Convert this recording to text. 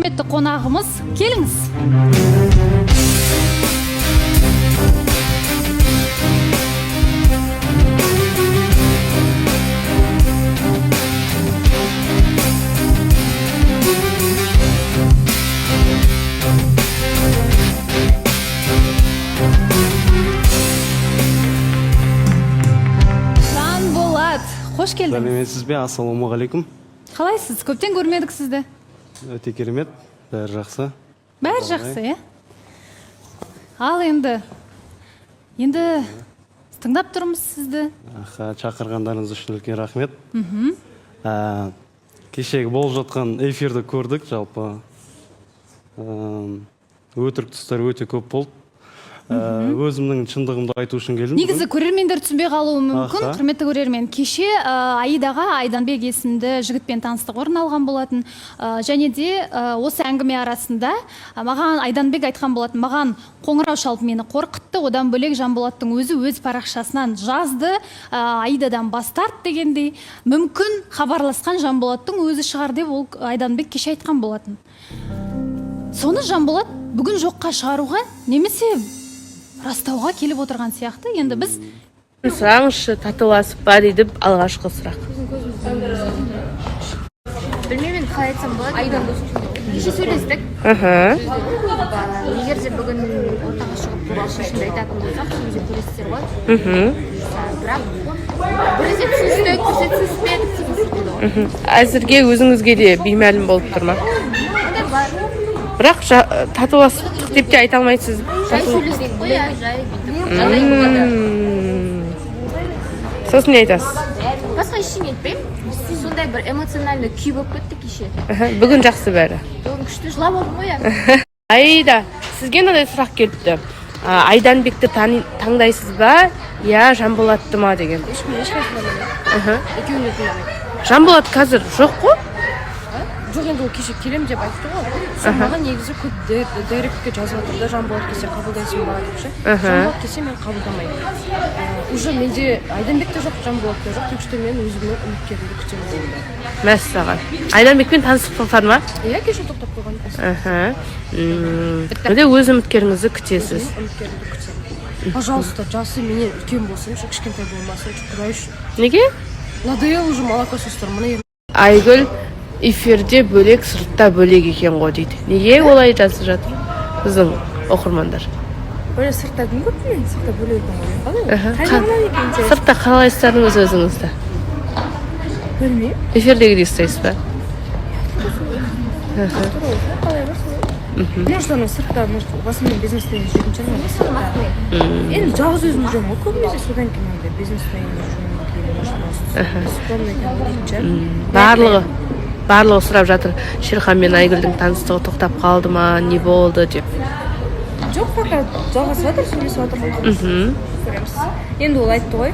құрметті қонағымыз, келіңіз. Қош келдіңіз. Сәлеметсіз бе? Ассалаумағалейкум. Қалайсыз? Көптен көрмедік сізді. Өте керемет. Бәрі жақсы. Бәрі жақсы, е? Ал енді тыңдап тұрмыз сізді. Шақырғандарыңыз үшін үлкен рахмет. Кешегі болып жатқан эфирді көрдік, жалпы. Өтірік тұстар өте көп болды. Өзімнің шындығымды айту үшін келдім. Негізі көрермендер түсінбей қалуы мүмкін. Құрметті көрермен, кеше Аидаға Айданбек есімді жігітпен таныстық орын алған болатын. Және де осы әңгіме арасында маған Айданбек айтқан болатын, маған қоңырау шалып мені қорқытты. Одан бөлек Жанболаттың өзі өз парақшасынан жазды, Аидадан бас тарт дегендей. Мүмкін хабарласқан Жанболаттың өзі шығар деп ол Айданбек кеше айтқан болатын. Соны Жанболат бүгін жоққа шығаруға немесе растауға келіп отырған сияқты. Енді біз сұраңызшы, татуласып ба дейді алғашқы сұрақ. Білмеймін, қалай айтсам болады. Айдан кеше сөйлестік. Егер де бүгін ортаға шығып бұл шешімді айтатын болсақ, өзі көресіздер ғой. Бірақ біресе түсіністік, біресе түсінбедік. Әзірге өзіңізге де беймәлім болып тұр ма? Бірақ татуластық деп те айта алмайсыз. Жай сөйлестік қой, жай сосын не айтасыз? Басқа ештеңе айтпаймын. Сондай бір эмоциональный күй болып кетті кеше. Бүгін жақсы бәрі. Бүгін күшті жылап олдым ғой. Айда, сізге мынандай сұрақ келіпті. Айданбекті таңдайсыз ба, я Жанболатты ма деген. Жанболат қазір жоқ қой? Жоқ, енді ол кеше келем деп айтты ғой. Сол маған негізі көп директке жазып отырды, Жанболат келсе қабылдайсың ба деп ше. Жанболат келсе мен қабылдамаймын. Уже менде Айданбек те жоқ, Жанболат та жоқ, тек что мен өзімнің үміткерімді күтемін. Мәссаған. Айданбекпен таныстықтар ма? Иә, кеше тоқтап қойған. Онда өз үміткеріңізді күтесіз. Үміткерімді күтемін. Пожалуйста, жасы менен үлкен болсын, кішкентай болмасын, құдай үшін. Неге? Надоело уже молоко сестер. Айгүл эфирде бөлек, сыртта бөлек екен ғой дейді. Неге олай жазып жатыр біздің оқырмандар? Böyle sırtta gün götürmeyin, sırtta böyle yapalım. Kaybolmalı ikinci. Sırtta қалайсыздарыңыз өзіңізді? Bilmeyeyim. Эфирдегідей ұстайсыз ба? Может, она сыртта, может, в основном бизнес-тен жүрген шығар, сыртта. Енді жалғыз өзім жүремін ғой, көбінесе содан кейін ондай бизнес-тен жүрген. Барлығы сұрап жатыр, Шерхан мен Айгүлдің таныстығы тоқтап қалды ма, не болды деп. Жоқ, пока жалғасып жатыр, сөйлесіп жатыр. Көреміз. Енді ол айтты ғой,